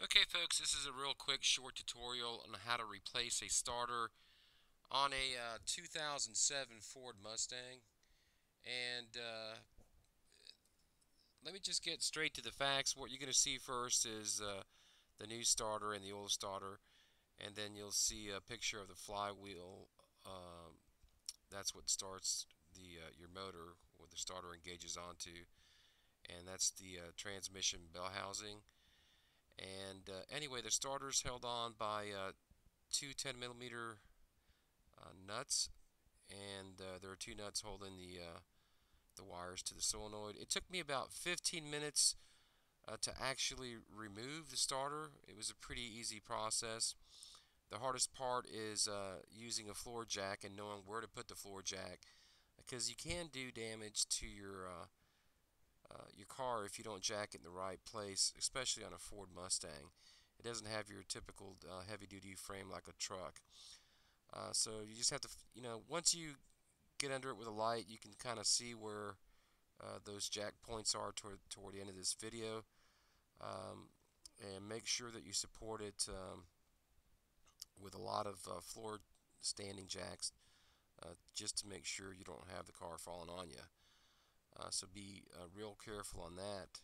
Okay folks, this is a real quick short tutorial on how to replace a starter on a 2007 Ford Mustang. And let me just get straight to the facts. What you're going to see first is the new starter and the old starter, and then you'll see a picture of the flywheel. That's what starts your motor, where the starter engages onto, and that's the transmission bell housing. And anyway, the starter's held on by two 10 millimeter nuts, and there are two nuts holding the wires to the solenoid. It took me about 15 minutes to actually remove the starter. It was a pretty easy process. The hardest part is using a floor jack and knowing where to put the floor jack, because you can do damage to your car if you don't jack it in the right place, especially on a Ford Mustang. It doesn't have your typical heavy-duty frame like a truck. So you just have to, once you get under it with a light, you can kind of see where those jack points are toward the end of this video. And make sure that you support it with a lot of floor standing jacks, just to make sure you don't have the car falling on you. So be real careful on that.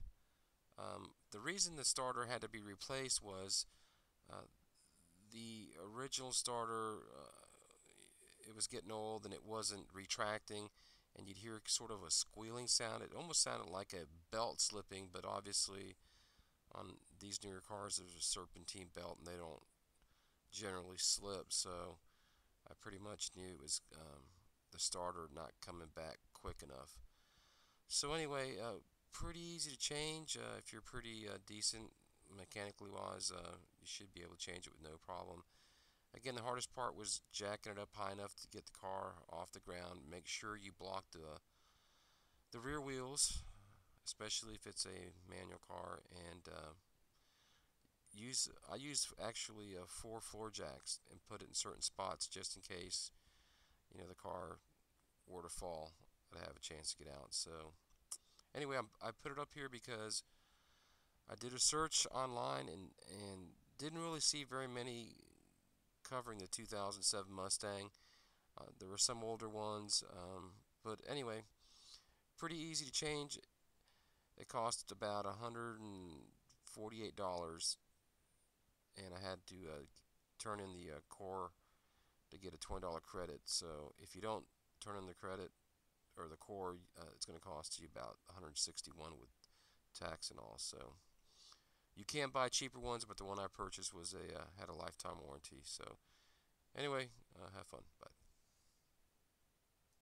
The reason the starter had to be replaced was uh, the original starter, it was getting old and it wasn't retracting, and you'd hear sort of a squealing sound. It almost sounded like a belt slipping, but obviously on these newer cars there's a serpentine belt and they don't generally slip, so I pretty much knew it was the starter not coming back quick enough. So anyway, pretty easy to change. If you're pretty decent mechanically wise, you should be able to change it with no problem. Again, the hardest part was jacking it up high enough to get the car off the ground. Make sure you block the rear wheels, especially if it's a manual car, and I use actually four floor jacks and put it in certain spots just in case the car were to fall. I'd have a chance to get out. So anyway, I put it up here because I did a search online and didn't really see very many covering the 2007 Mustang. There were some older ones, but anyway, pretty easy to change. It cost about $148, and I had to turn in the core to get a $20 credit. So if you don't turn in the credit or the core, it's going to cost you about 161 with tax and all. So you can buy cheaper ones, but the one I purchased was had a lifetime warranty. So anyway, have fun.